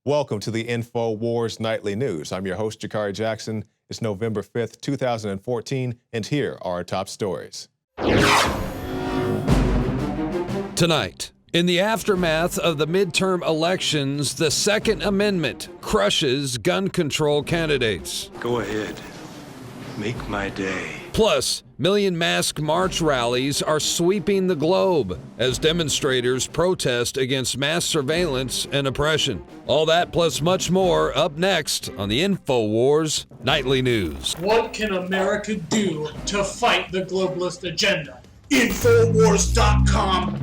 Welcome to the InfoWars Nightly News. I'm your host, Jakari Jackson. It's November 5th, 2014, and here are our top stories. Tonight, in the aftermath of the midterm elections, the Second Amendment crushes gun control candidates. Go ahead. Make my day. Plus, million mask march rallies are sweeping the globe as demonstrators protest against mass surveillance and oppression. All that plus much more up next on the InfoWars Nightly News. What can America do to fight the globalist agenda? NoWorldOrder.com.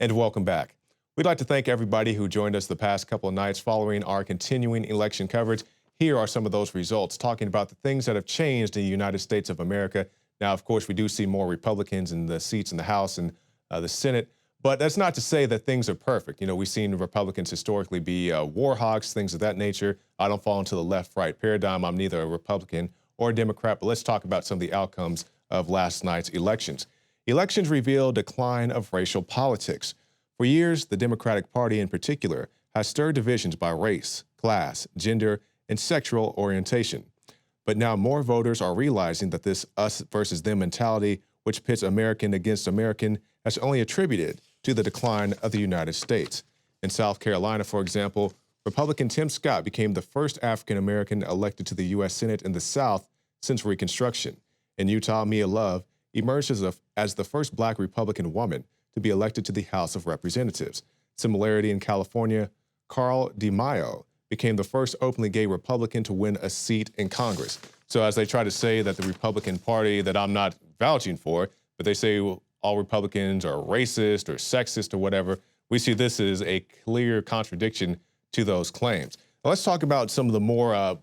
And welcome back. We'd like to thank everybody who joined us the past couple of nights following our continuing election coverage. Here are some of those results, talking about the things that have changed in the United States of America. Now, of course, we do see more Republicans in the seats in the House and the Senate, but that's not to say that things are perfect. You know, we've seen Republicans historically be war hawks, things of that nature. I don't fall into the left-right paradigm. I'm neither a Republican or a Democrat, but let's talk about some of the outcomes of last night's elections. Elections reveal decline of racial politics. For years, the Democratic Party in particular has stirred divisions by race, class, gender, and sexual orientation. But now more voters are realizing that this us versus them mentality, which pits American against American, has only attributed to the decline of the United States. In South Carolina, for example, Republican Tim Scott became the first African-American elected to the U.S. Senate in the South since Reconstruction. In Utah, Mia Love emerged as the first Black Republican woman to be elected to the House of Representatives. Similarity in California, Carl DeMaio became the first openly gay Republican to win a seat in Congress. So as they try to say that the Republican Party that I'm not vouching for, but they say all Republicans are racist or sexist or whatever, we see this as a clear contradiction to those claims. Now let's talk about some of the more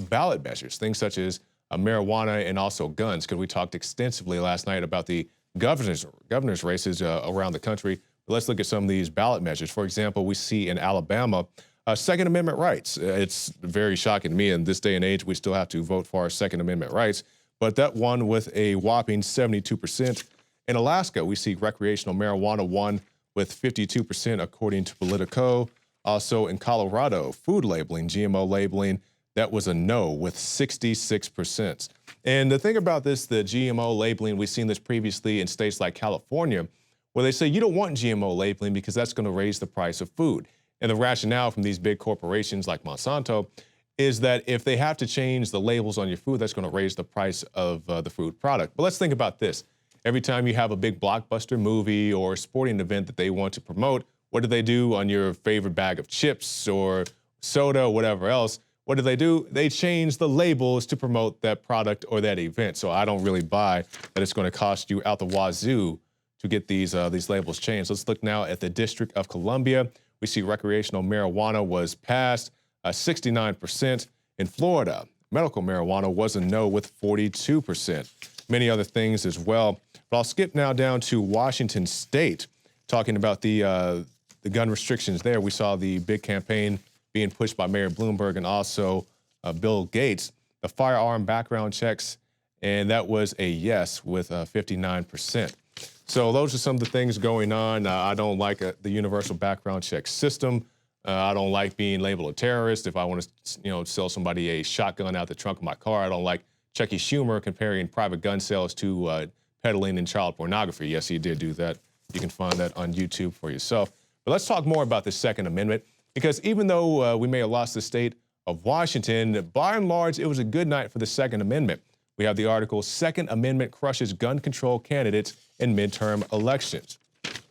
ballot measures, things such as marijuana and also guns, because we talked extensively last night about the governor's races around the country. But let's look at some of these ballot measures. For example, we see in Alabama, Second Amendment rights. It's very shocking to me in this day and age, we still have to vote for our Second Amendment rights, but that won with a whopping 72%. In Alaska, we see recreational marijuana won with 52% according to Politico. Also in Colorado, food labeling, GMO labeling, that was a no with 66%. And the thing about this, the GMO labeling, we've seen this previously in states like California, where they say you don't want GMO labeling because that's going to raise the price of food. And the rationale from these big corporations like Monsanto is that if they have to change the labels on your food, that's going to raise the price of the food product. But let's think about this. Every time you have a big blockbuster movie or sporting event that they want to promote, what do they do on your favorite bag of chips or soda or whatever else? What do? They change the labels to promote that product or that event. So I don't really buy that it's going to cost you out the wazoo to get these labels changed. Let's look now at the District of Columbia. We see recreational marijuana was passed 69%. In Florida, medical marijuana was a no with 42%. Many other things as well. But I'll skip now down to Washington State, talking about the gun restrictions there. We saw the big campaign being pushed by Mayor Bloomberg and also Bill Gates, the firearm background checks, and that was a yes with 59%. So those are some of the things going on. I don't like the universal background check system. I don't like being labeled a terrorist. If I want to, sell somebody a shotgun out the trunk of my car, I don't like Chucky Schumer comparing private gun sales to peddling in child pornography. Yes, he did do that. You can find that on YouTube for yourself. But let's talk more about the Second Amendment. Because even though we may have lost the state of Washington, by and large, it was a good night for the Second Amendment. We have the article, Second Amendment crushes gun control candidates in midterm elections.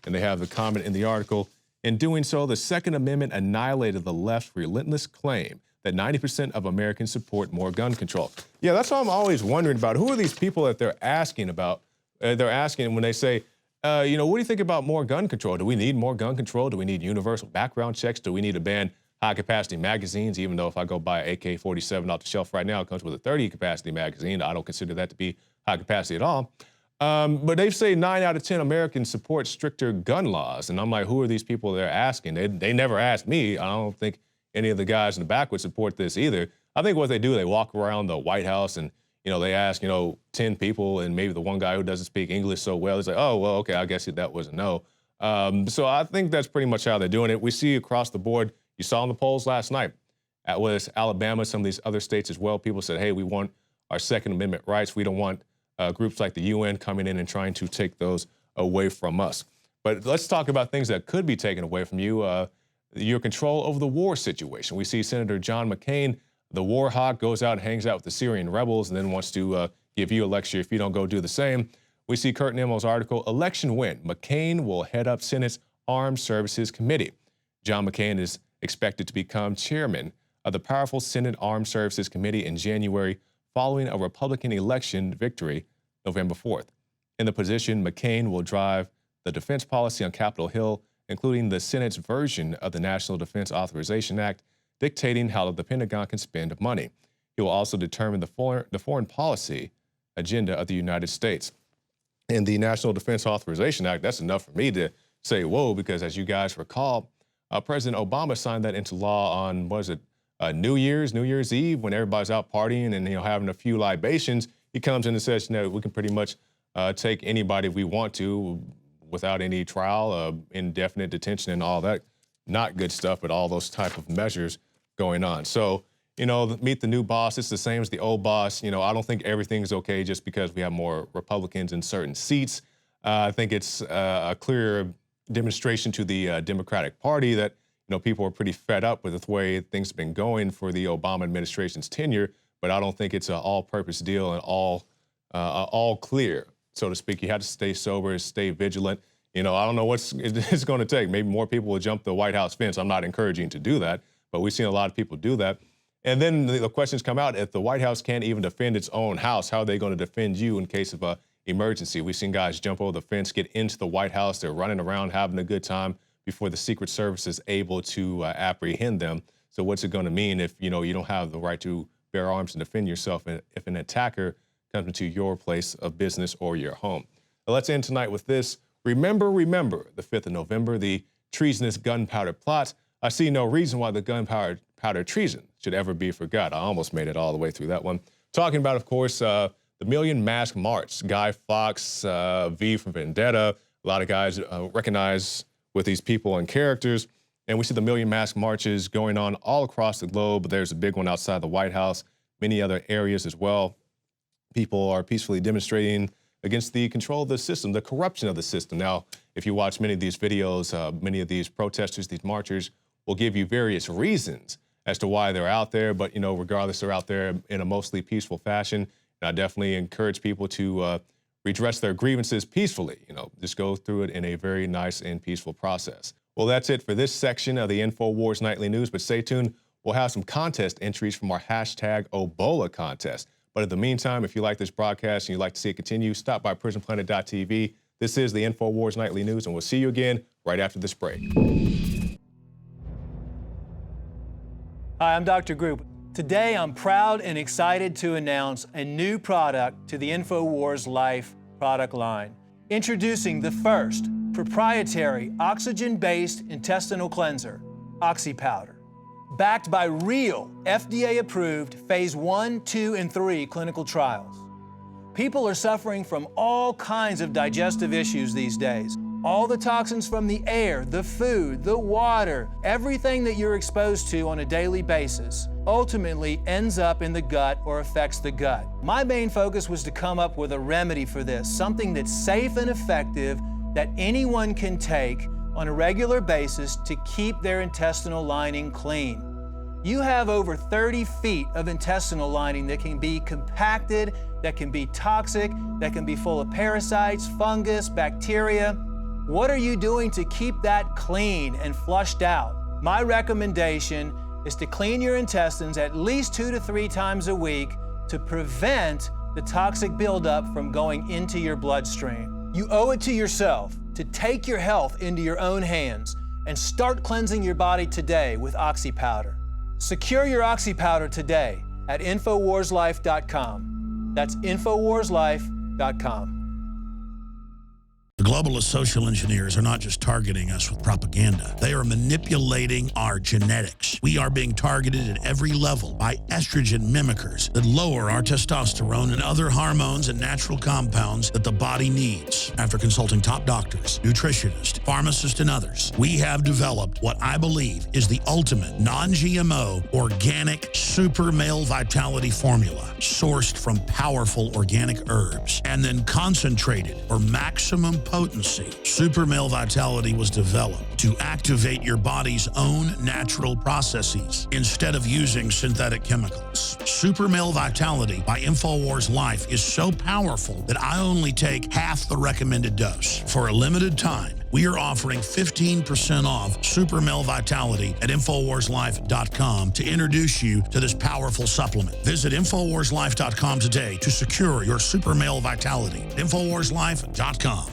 And they have the comment in the article, in doing so, the Second Amendment annihilated the left's relentless claim that 90% of Americans support more gun control. Yeah, that's what I'm always wondering about. Who are these people that they're asking about? They're asking when they say, what do you think about more gun control? Do we need more gun control? Do we need universal background checks? Do we need to ban high-capacity magazines? Even though if I go buy an AK-47 off the shelf right now, it comes with a 30-capacity magazine. I don't consider that to be high-capacity at all. But they say 9 out of 10 Americans support stricter gun laws. And I'm like, who are these people they're asking? They never asked me. I don't think any of the guys in the back would support this either. I think what they do, they walk around the White House and they ask, 10 people, and maybe the one guy who doesn't speak English so well is like, oh, well, okay, I guess that was a no. So I think that's pretty much how they're doing it. We see across the board, you saw in the polls last night, whether it's Alabama, some of these other states as well, people said, hey, we want our Second Amendment rights. We don't want groups like the UN coming in and trying to take those away from us. But let's talk about things that could be taken away from you. Your control over the war situation. We see Senator John McCain, the war hawk, goes out and hangs out with the Syrian rebels and then wants to give you a lecture if you don't go do the same. We see Kurt Nimel's article, Election Win. McCain will head up Senate's Armed Services Committee. John McCain is expected to become chairman of the powerful Senate Armed Services Committee in January following a Republican election victory November 4th. In the position, McCain will drive the defense policy on Capitol Hill, including the Senate's version of the National Defense Authorization Act, dictating how the Pentagon can spend money. He will also determine the foreign policy agenda of the United States. In the National Defense Authorization Act, that's enough for me to say, whoa, because as you guys recall, President Obama signed that into law on, New Year's Eve, when everybody's out partying and having a few libations. He comes in and says, we can pretty much take anybody we want to without any trial, indefinite detention and all that, not good stuff, but all those type of measures going on. So, meet the new boss. It's the same as the old boss. I don't think everything's okay just because we have more Republicans in certain seats. I think it's a clear demonstration to the Democratic Party that, people are pretty fed up with the way things have been going for the Obama administration's tenure, but I don't think it's an all-purpose deal and all clear, so to speak. You have to stay sober, stay vigilant. I don't know what it's going to take. Maybe more people will jump the White House fence. I'm not encouraging to do that, but we've seen a lot of people do that. And then the questions come out, if the White House can't even defend its own house, how are they going to defend you in case of an emergency? We've seen guys jump over the fence, get into the White House. They're running around having a good time before the Secret Service is able to apprehend them. So what's it going to mean if, you don't have the right to bear arms and defend yourself if an attacker comes into your place of business or your home? Now, let's end tonight with this. Remember, the 5th of November, the treasonous gunpowder plot. I see no reason why the gunpowder treason should ever be forgot. I almost made it all the way through that one. Talking about, of course, the Million Mask March. Guy Fawkes, V for Vendetta. A lot of guys recognize with these people and characters. And we see the Million Mask Marches going on all across the globe. There's a big one outside the White House, many other areas as well. People are peacefully demonstrating against the control of the system, the corruption of the system. Now, if you watch many of these videos, many of these protesters, these marchers, will give you various reasons as to why they're out there. But, regardless, they're out there in a mostly peaceful fashion. And I definitely encourage people to redress their grievances peacefully. Just go through it in a very nice and peaceful process. Well, that's it for this section of the InfoWars Nightly News, but stay tuned. We'll have some contest entries from our hashtag Ebola contest. But in the meantime, if you like this broadcast and you'd like to see it continue, stop by prisonplanet.tv. This is the InfoWars Nightly News, and we'll see you again right after this break. Hi, I'm Dr. Group. Today, I'm proud and excited to announce a new product to the InfoWars Life product line. Introducing the first proprietary oxygen-based intestinal cleanser, OxyPowder. Backed by real FDA-approved phase 1, 2, and 3 clinical trials. People are suffering from all kinds of digestive issues these days. All the toxins from the air, the food, the water, everything that you're exposed to on a daily basis ultimately ends up in the gut or affects the gut. My main focus was to come up with a remedy for this, something that's safe and effective that anyone can take on a regular basis to keep their intestinal lining clean. You have over 30 feet of intestinal lining that can be compacted, that can be toxic, that can be full of parasites, fungus, bacteria. What are you doing to keep that clean and flushed out? My recommendation is to clean your intestines at least 2 to 3 times a week to prevent the toxic buildup from going into your bloodstream. You owe it to yourself to take your health into your own hands and start cleansing your body today with OxyPowder. Secure your OxyPowder today at InfoWarsLife.com. That's InfoWarsLife.com. globalist social engineers are not just targeting us with propaganda. They are manipulating our genetics. We are being targeted at every level by estrogen mimickers that lower our testosterone and other hormones and natural compounds that the body needs. After consulting top doctors, nutritionists, pharmacists, and others, we have developed what I believe is the ultimate non-GMO organic super male vitality formula sourced from powerful organic herbs and then concentrated for maximum potency. Super male vitality was developed to activate your body's own natural processes instead of using synthetic chemicals. Super male vitality by InfoWars Life is so powerful that I only take half the recommended dose. For a limited time, we are offering 15% off Super Male Vitality at InfoWarsLife.com to introduce you to this powerful supplement. Visit InfoWarsLife.com today to secure your Super Male Vitality. InfoWarsLife.com.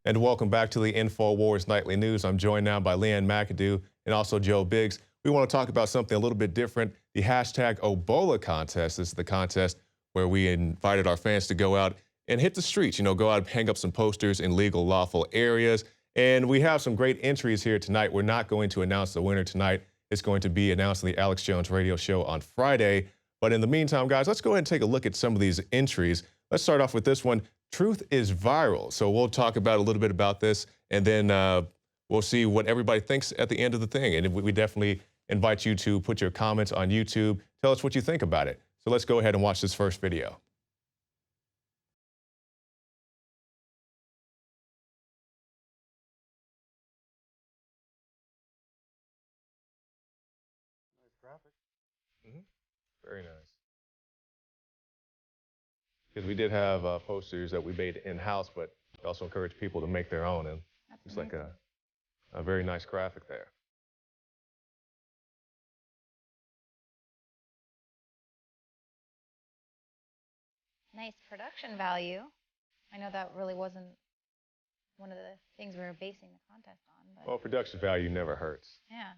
And welcome back to the InfoWars Nightly News. I'm joined now by Leanne McAdoo and also Joe Biggs. We want to talk about something a little bit different, the hashtag Ebola contest. This is the contest where we invited our fans to go out and hit the streets, go out and hang up some posters in legal, lawful areas. And we have some great entries here tonight. We're not going to announce the winner tonight. It's going to be announced on the Alex Jones radio show on Friday. But in the meantime, guys, let's go ahead and take a look at some of these entries. Let's start off with this one. Truth is viral. So we'll talk about a little bit about this, and then we'll see what everybody thinks at the end of the thing. And we definitely invite you to put your comments on YouTube. Tell us what you think about it. So let's go ahead and watch this first video. Nice graphic. Very nice. Because we did have posters that we made in-house, but we also encourage people to make their own. And it's like a very nice graphic there. Nice production value. I know that really wasn't one of the things we were basing the contest on. But Well, production value never hurts. yeah.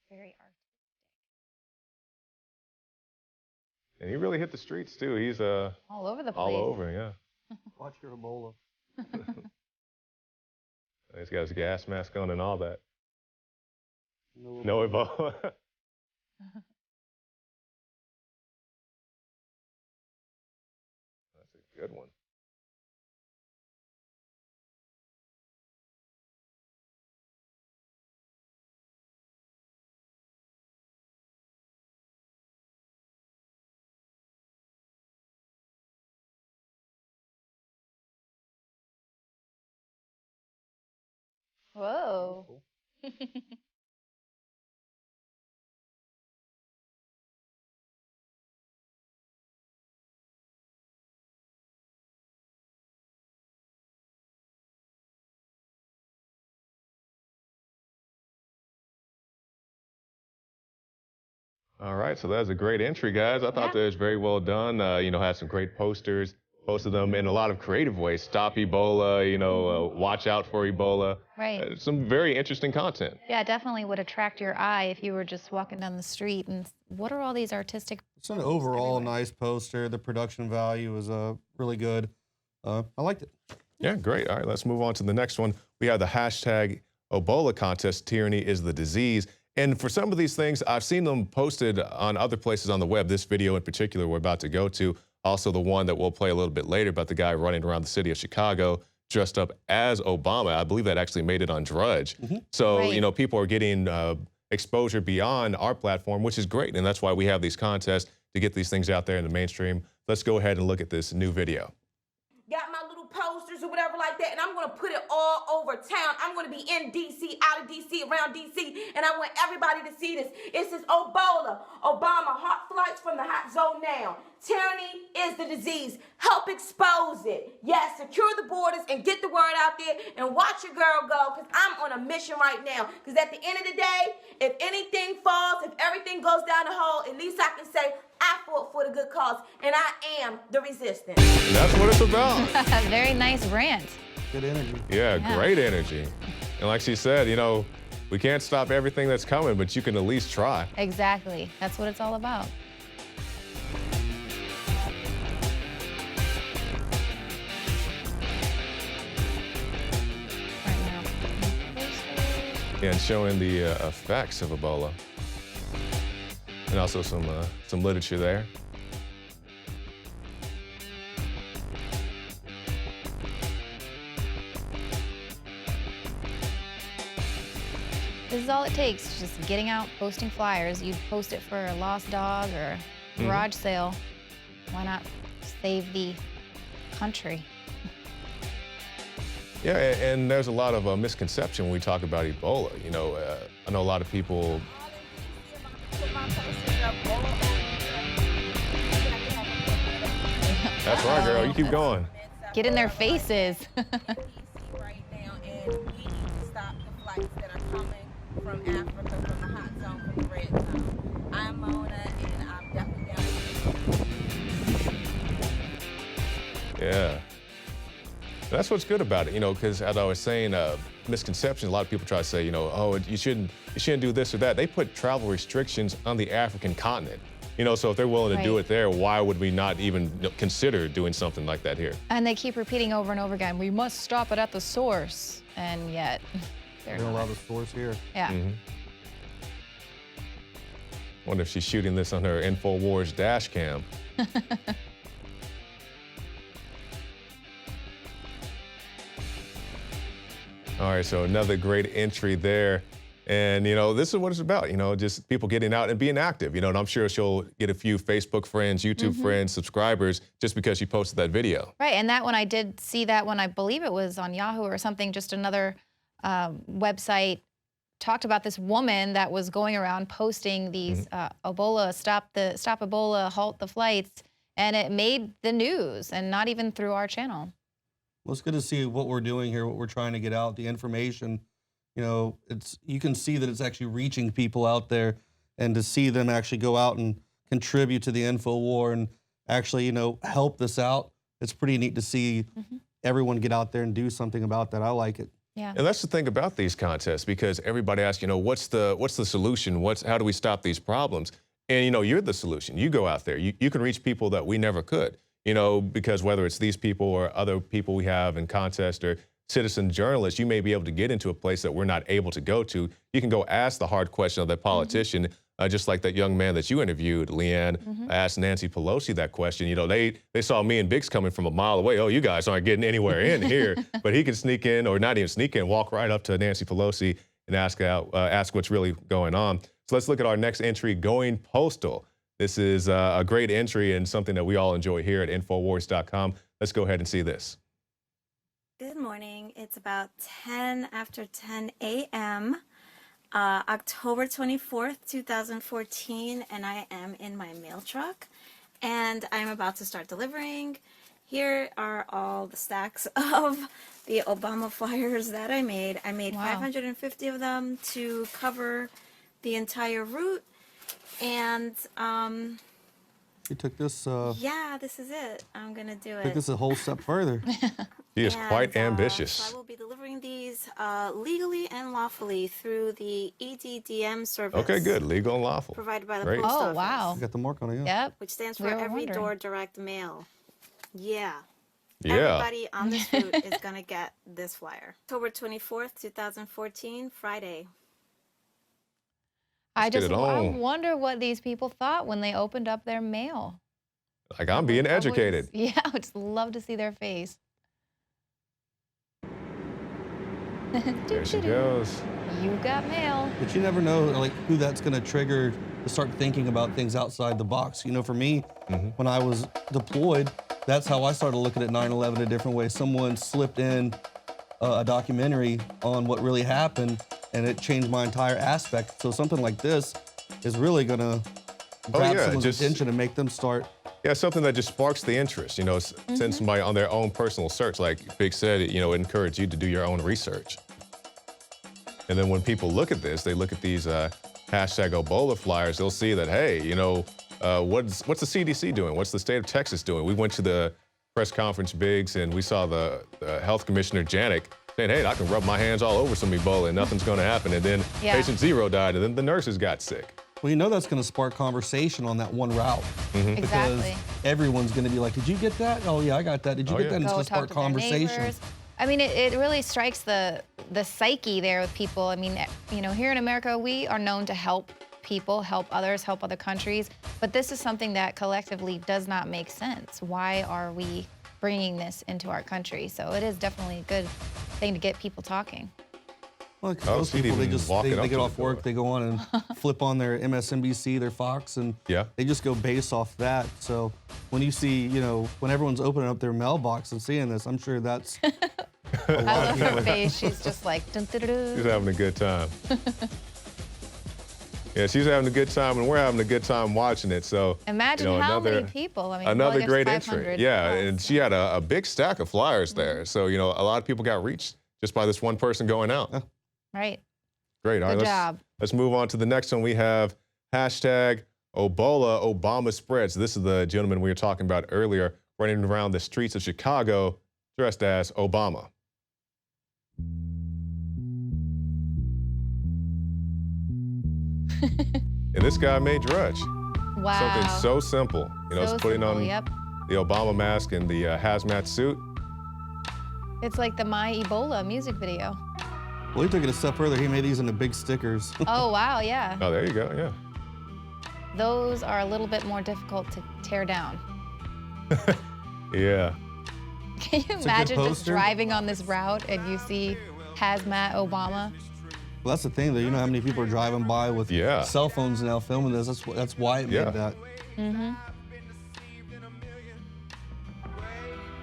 Very artistic. And he really hit the streets, too. He's All over the place. all over, yeah. Watch your Ebola. He's got his gas mask on and all that. No No Ebola. That's a good one. Whoa. All right, so that's a great entry, guys. I thought that was very well done. Had some great posters, posted them in a lot of creative ways. Stop Ebola, watch out for Ebola. Right. Some very interesting content. Yeah, it definitely would attract your eye if you were just walking down the street and what are all these artistic? It's an overall everywhere? nice poster. The production value is really good. I liked it. Yeah, great. All right, let's move on to the next one. We have the hashtag Ebola contest. Tyranny is the disease. And for some of these things, I've seen them posted on other places on the web. This video in particular we're about to go to. Also the one that we'll play a little bit later about the guy running around the city of Chicago dressed up as Obama. I believe that actually made it on Drudge. So, Right. People are getting exposure beyond our platform, which is great. And that's why we have these contests to get these things out there in the mainstream. Let's go ahead and look at this new video. Got my little posters or whatever like that, and I'm going to put it all over town. I'm going to be in D.C., out of D.C., around D.C., and I want everybody to see this. It says Ebola, Obama, hot flights from the hot zone now. Tyranny is the disease. Help expose it. Yes, secure the borders and get the word out there and watch your girl go, because I'm on a mission right now. Because at the end of the day, if anything falls, if everything goes down the hole, at least I can say I fought for the good cause, and I am the resistance. And that's what it's about. Very nice rant. Good energy. Yeah, great energy. And like she said, you know, we can't stop everything that's coming, but you can at least try. Exactly. That's what it's all about. And showing the effects of Ebola. And also some literature there. This is all it takes, just getting out, posting flyers. You'd post it for a lost dog or garage sale. Why not save the country? Yeah, and there's a lot of misconception when we talk about Ebola. You know, I know a lot of people. That's right, girl. You keep going. Get in their faces. From Africa, from the hot zone, from the red zone. I'm Mona, and I'm definitely down. Yeah. That's what's good about it, you know, because as I was saying, misconceptions, a lot of people try to say, you know, oh, you shouldn't do this or that. They put travel restrictions on the African continent. You know, so if they're willing to do it there, why would we not even consider doing something like that here? And they keep repeating over and over again, we must stop it at the source. And yet, They don't allow the source here. Yeah. Wonder if she's shooting this on her InfoWars dash cam. All right, so another great entry there. And, you know, this is what it's about, you know, just people getting out and being active, you know, and I'm sure she'll get a few Facebook friends, YouTube friends, subscribers, just because she posted that video. Right, and that one, I did see that one, I believe it was on Yahoo or something, just another website talked about this woman that was going around posting these Ebola, stop Ebola, halt the flights, and it made the news, and not even through our channel. Well, it's good to see what we're doing here, what we're trying to get out, the information. You know, you can see that it's actually reaching people out there, and to see them actually go out and contribute to the info war and actually, you know, help this out. It's pretty neat to see everyone get out there and do something about that. I like it. Yeah. And that's the thing about these contests, because everybody asks, you know, what's the solution? How do we stop these problems? And, you know, you're the solution. You go out there. You can reach people that we never could, you know, because whether it's these people or other people we have in contests or citizen journalists, you may be able to get into a place that we're not able to go to. You can go ask the hard question of that politician, just like that young man that you interviewed, Leanne, asked Nancy Pelosi that question. You know, they saw me and Biggs coming from a mile away. Oh, you guys aren't getting anywhere in here. But he could sneak in, or not even sneak in, walk right up to Nancy Pelosi and ask what's really going on. So let's look at our next entry, Going Postal. This is a great entry and something that we all enjoy here at NoWorldOrder.com. Let's go ahead and see this. Good morning. It's about 10 after 10 a.m., October 24th, 2014, and I am in my mail truck, and I'm about to start delivering. Here are all the stacks of the Obama flyers that I made. I made 550 of them to cover the entire route, and You took this. yeah, this is it. I'm gonna do it. Took this a whole step further. He is quite ambitious. So I will be delivering these legally and lawfully through the EDDM service. Okay, good. Legal and lawful. Provided by the Great. Post Oh, Office. wow. You got the mark on it, yeah. Yep. Which stands We for were Every wondering. Door Direct Mail. Yeah. Yeah. Everybody on this route is going to get this flyer. October 24th, 2014, Friday. I get it on. wonder what these people thought when they opened up their mail. Like, I'm being educated. Yeah, I would just love to see their face. There she goes. You got mail. But you never know, like, who that's going to trigger to start thinking about things outside the box. You know, for me, when I was deployed, that's how I started looking at 9/11 a different way. Someone slipped in a documentary on what really happened, and it changed my entire aspect. So something like this is really going to grab someone's attention and make them start. Yeah, something that just sparks the interest, you know, send somebody on their own personal search. Like Big said, you know, encourage you to do your own research. And then when people look at this, they look at these hashtag Ebola flyers, they'll see that, hey, you know, what's the CDC doing? What's the state of Texas doing? We went to the press conference, Biggs, and we saw the health commissioner, Janik, saying, hey, I can rub my hands all over some Ebola and nothing's going to happen. And then patient 0 died, and then the nurses got sick. Well, you know that's going to spark conversation on that one route. Exactly. Because everyone's going to be like, did you get that? Oh, yeah, I got that. Did you get that? And it's going to spark conversation. I mean, it really strikes the psyche there with people. I mean, you know, here in America, we are known to help people, help others, help other countries. But this is something that collectively does not make sense. Why are we bringing this into our country? So it is definitely a good thing to get people talking. Well, those people, they get off work, they go on and flip on their MSNBC, their Fox, and they just go base off that. So when you see, you know, when everyone's opening up their mailbox and seeing this, I'm sure that's I love her face. She's just like, dun, dun, dun, dun. She's having a good time. Yeah, she's having a good time, and we're having a good time watching it. So imagine how many people. I mean, another great entry. 500 Yeah, plus. and she had a big stack of flyers there. So, you know, a lot of people got reached just by this one person going out. Right. Great. All right, Good job. Let's move on to the next one. We have hashtag Ebola Obama spreads. This is the gentleman we were talking about earlier, running around the streets of Chicago dressed as Obama. And this guy made Drudge. Wow. Something so simple. You know, So it's putting simple, on yep. the Obama mask and the hazmat suit. It's like the My Ebola music video. Well, he took it a step further. He made these into big stickers. Oh, wow, yeah. Oh, there you go, yeah. Those are a little bit more difficult to tear down. Yeah. Can you imagine just driving on this route and you see Hazmat Obama? Well, that's the thing, though. You know how many people are driving by with cell phones now filming this? That's why it made that. Mm-hmm.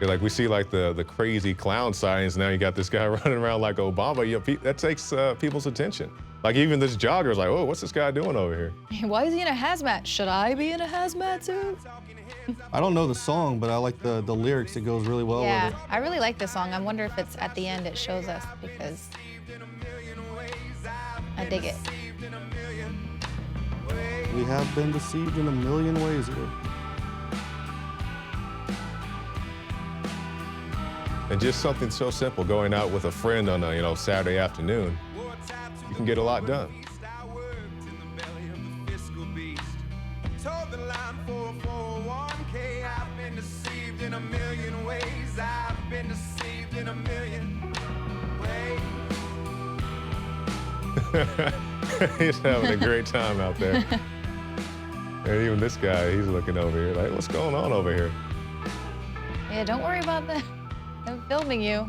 Like we see like the crazy clown signs. Now you got this guy running around like Obama. That takes people's attention. Like even this jogger's like, oh, what's this guy doing over here? Why is he in a hazmat? Should I be in a hazmat suit? I don't know the song, but I like the lyrics. It goes really well with it. I really like this song. I wonder if it's at the end it shows us because I dig it. We have been deceived in a million ways here. And just something so simple, going out with a friend on a Saturday afternoon, you can get a lot done. He's having a great time out there. And even this guy, he's looking over here like, what's going on over here? Yeah, don't worry about that. I'm filming you.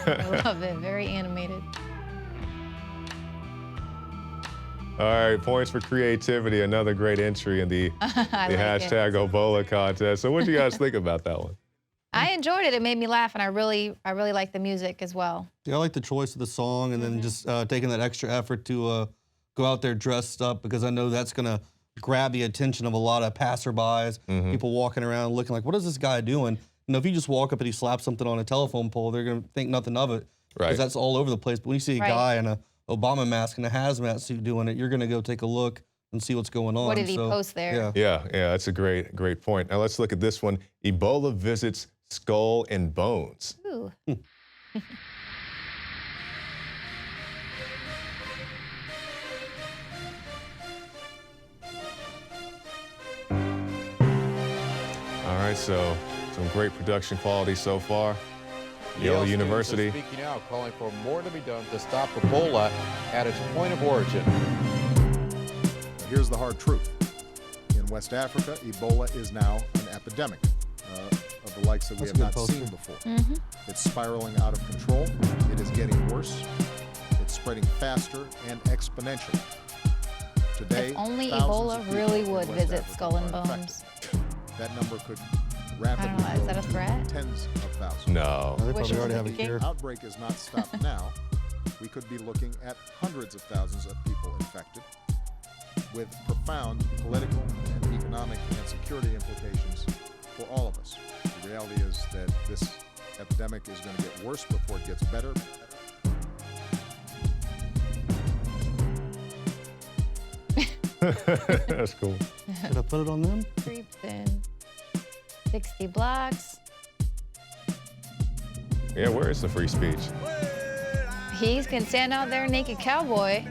I love it. Very animated. All right, points for creativity. Another great entry in the hashtag Ebola contest. So what do you guys think about that one? I enjoyed it. It made me laugh, and I really like the music as well. Yeah, I like the choice of the song, and then just taking that extra effort to go out there dressed up, because I know that's gonna grab the attention of a lot of passerbys, people walking around looking like, what is this guy doing? You know, if you just walk up and he slaps something on a telephone pole, they're gonna think nothing of it, because that's all over the place. But when you see a guy in a Obama mask and a hazmat suit doing it, you're gonna go take a look and see what's going on. What did he post there? Yeah, that's a great point. Now let's look at this one. Ebola visits Skull and Bones. Ooh. All right, so some great production quality so far. Yale University. Speaking out, calling for more to be done to stop Ebola at its point of origin. Here's the hard truth. In West Africa, Ebola is now an epidemic of the likes that we have not seen before. It's spiraling out of control. It is getting worse. It's spreading faster and exponentially. Today, if only Ebola really would visit Skull and Bones. That number could rapidly is that a threat? Tens of thousands. No. They probably already have a cure. Outbreak is not stopped now. We could be looking at hundreds of thousands of people infected, with profound political and economic and security implications for all of us. The reality is that this epidemic is going to get worse before it gets better. That's cool. Did I put it on them? Creeps in 60 blocks. Yeah, where is the free speech? He can stand out there naked cowboy.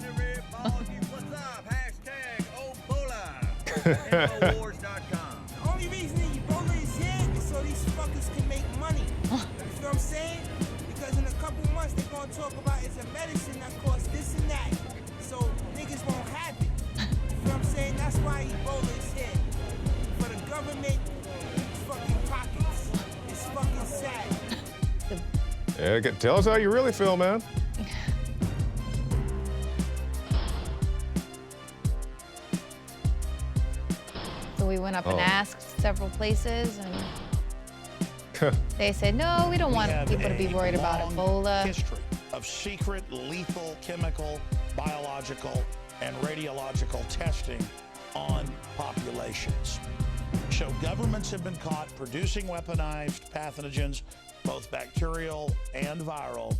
The only reason Ebola is here is so these fuckers can make money. You feel what I'm saying? Because in a couple months they're gonna talk about it's a medicine that costs this and that. So niggas won't have it. You feel what I'm saying? That's why Ebola is here. For the government, fucking pockets. It's fucking sad. Yeah, tell us how you really feel, man. So we went up and asked several places, and they said, no, we don't want people to be worried about Ebola. History of secret, lethal, chemical, biological, and radiological testing on populations. So governments have been caught producing weaponized pathogens, both bacterial and viral,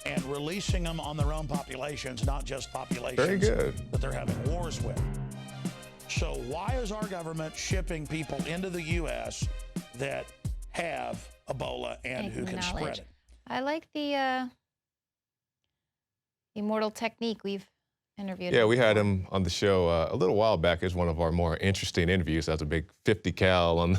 and releasing them on their own populations, not just populations Very good. that they're having wars with. So why is our government shipping people into the U.S. that have Ebola and who can spread it? I like the Immortal Technique we've interviewed. Yeah, we had him on the show a little while back. It was one of our more interesting interviews. That's a big 50 cal on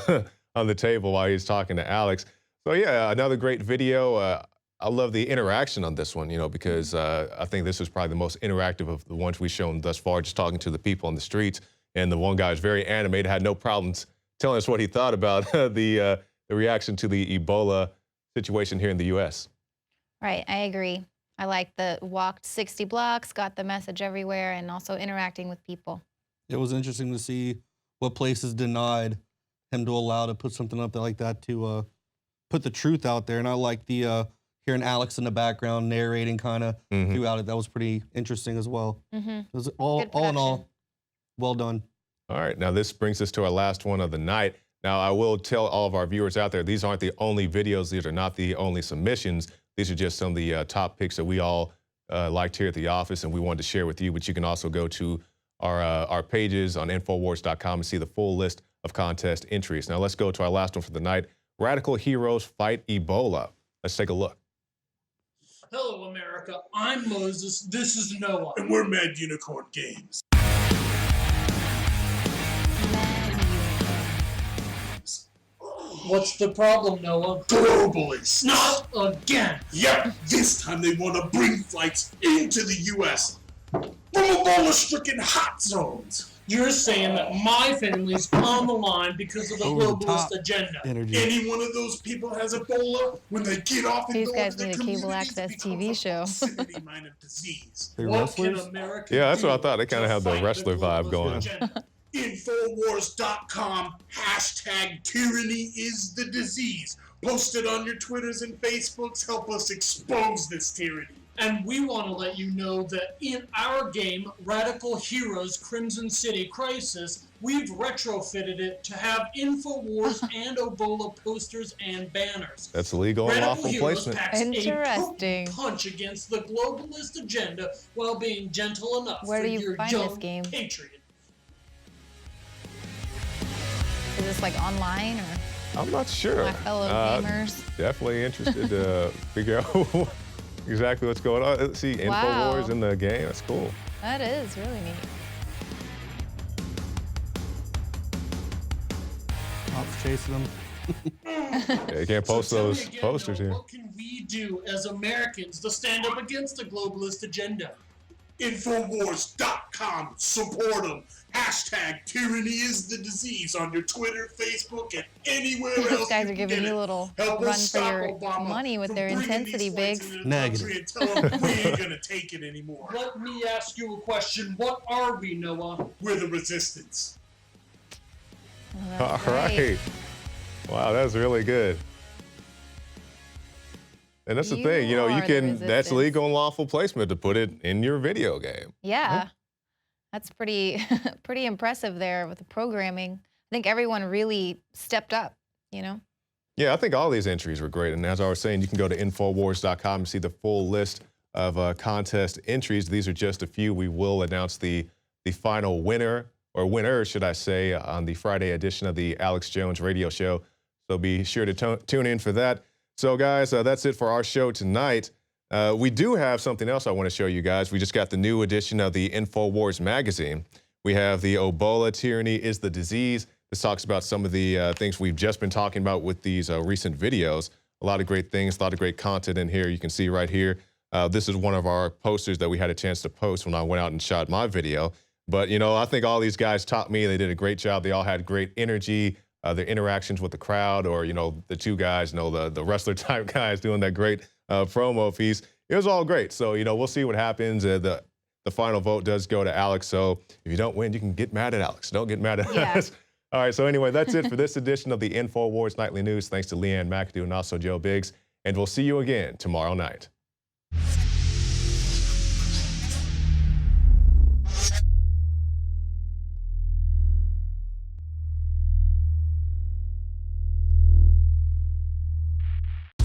the table while he's talking to Alex. So yeah, another great video. I love the interaction on this one, because I think this is probably the most interactive of the ones we've shown thus far, just talking to the people on the streets. And the one guy is very animated, had no problems telling us what he thought about the reaction to the Ebola situation here in the U.S. Right, I agree. I like the walked 60 blocks, got the message everywhere, and also interacting with people. It was interesting to see what places denied him to allow to put something up there like that to put the truth out there. And I like the hearing Alex in the background narrating kind of throughout it. That was pretty interesting as well. It was all in all, well done. All right, now this brings us to our last one of the night. Now, I will tell all of our viewers out there, these aren't the only videos. These are not the only submissions. These are just some of the top picks that we all liked here at the office and we wanted to share with you. But you can also go to our pages on NoWorldOrder.com and see the full list of contest entries. Now, let's go to our last one for the night. Radical Heroes Fight Ebola. Let's take a look. Hello, America. I'm Moses. This is Noah. And we're Mad Unicorn Games. What's the problem, Noah? Globalists. Not again. Yep, this time they want to bring flights into the U.S. from Ebola-stricken hot zones. You're saying that my family's on the line because of the globalist agenda. Any one of those people has Ebola when they get off and These guys need a cable access TV show. They're wrestlers? Yeah, that's what I thought. They kind of have the wrestler vibe going. Infowars.com, hashtag tyranny is the disease. Post it on your Twitters and Facebooks. Help us expose this tyranny. And we want to let you know that in our game, Radical Heroes Crimson City Crisis, we've retrofitted it to have Infowars and Ebola posters and banners. That's legal and lawful placement. Interesting. A punch against the globalist agenda while being gentle enough Where for do you your find young this game? patriot. Is this like online or? I'm not sure. My fellow gamers. Definitely interested to figure out exactly what's going on. Let's see, Wow. Infowars in the game. That's cool. That is really neat. Cops chasing them. Yeah, you can't post tell me those again, posters Noah, here. What can we do as Americans to stand up against the globalist agenda? Infowars.com, support them. Hashtag tyranny is the disease on your Twitter, Facebook, and anywhere else. These guys you are can giving get you a it. little Help run us for stop your Obama money with from their bringing intensity, these flights Biggs. into the Negative. country and tell them we ain't gonna take it anymore. Let me ask you a question. What are we, Noah? We're the resistance. All right. Wow, that's really good. And that's the You thing, you are the can, that's resistance. legal and lawful placement to put it in your video game. Yeah. That's pretty pretty impressive there with the programming. I think everyone really stepped up, Yeah, I think all these entries were great. And as I was saying, you can go to Infowars.com and see the full list of contest entries. These are just a few. We will announce the final winner or winner, should I say, on the Friday edition of the Alex Jones Radio Show. So be sure to tune in for that. So guys, that's it for our show tonight. We do have something else I want to show you guys. We just got the new edition of the InfoWars magazine. We have the Ebola tyranny is the disease. This talks about some of the things we've just been talking about with these recent videos. A lot of great things, a lot of great content in here. You can see right here. This is one of our posters that we had a chance to post when I went out and shot my video. But, you know, I think all these guys taught me. They did a great job. They all had great energy. Their interactions with the crowd, or, you know, the two guys, you know, the wrestler type guys doing that great promo piece. It was all great. So, you know, we'll see what happens. The final vote does go to Alex. So if you don't win, you can get mad at Alex. Don't get mad at us. All right. So anyway, that's it for this edition of the InfoWars Nightly News. Thanks to Leanne McAdoo and also Joe Biggs. And we'll see you again tomorrow night.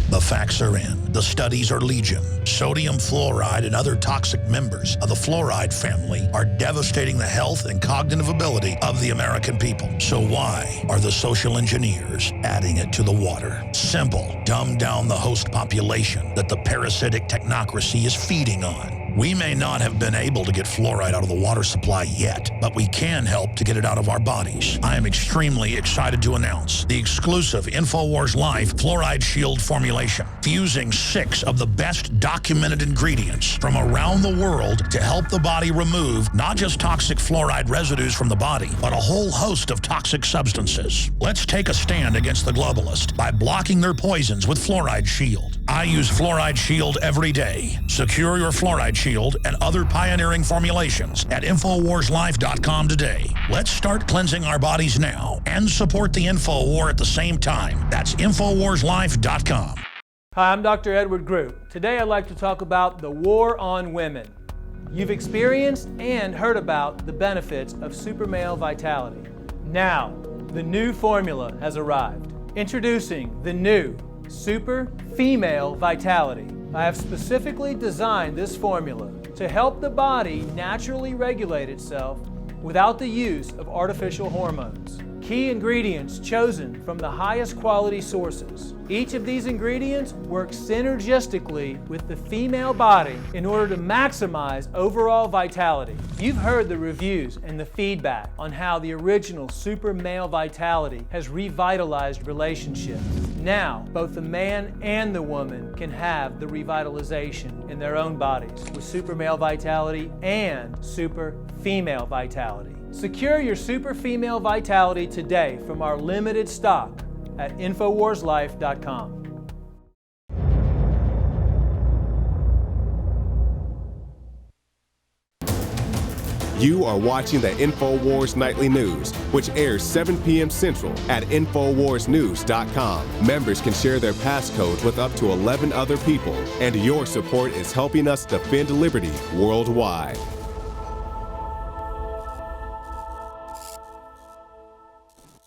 The facts are in. The studies are legion. Sodium fluoride and other toxic members of the fluoride family are devastating the health and cognitive ability of the American people. So why are the social engineers adding it to the water? Simple. Dumb down the host population that the parasitic technocracy is feeding on. We may not have been able to get fluoride out of the water supply yet, but we can help to get it out of our bodies. I am extremely excited to announce the exclusive InfoWars Life Fluoride Shield formulation, fusing 6 of the best documented ingredients from around the world to help the body remove not just toxic fluoride residues from the body, but a whole host of toxic substances. Let's take a stand against the globalists by blocking their poisons with Fluoride Shield. I use Fluoride Shield every day. Secure your Fluoride Shield and other pioneering formulations at InfoWarsLife.com today. Let's start cleansing our bodies now and support the InfoWar at the same time. That's InfoWarsLife.com. Hi, I'm Dr. Edward Group. Today I'd like to talk about the war on women. You've experienced and heard about the benefits of super male vitality. Now, the new formula has arrived. Introducing the new Super Female Vitality. I have specifically designed this formula to help the body naturally regulate itself without the use of artificial hormones. Key ingredients chosen from the highest quality sources. Each of these ingredients works synergistically with the female body in order to maximize overall vitality. You've heard the reviews and the feedback on how the original Super Male Vitality has revitalized relationships. Now, both the man and the woman can have the revitalization in their own bodies with Super Male Vitality and Super Female Vitality. Secure your Super Female Vitality today from our limited stock at InfoWarsLife.com. You are watching the InfoWars Nightly News, which airs 7 p.m. Central at InfoWarsNews.com. Members can share their passcodes with up to 11 other people, and your support is helping us defend liberty worldwide.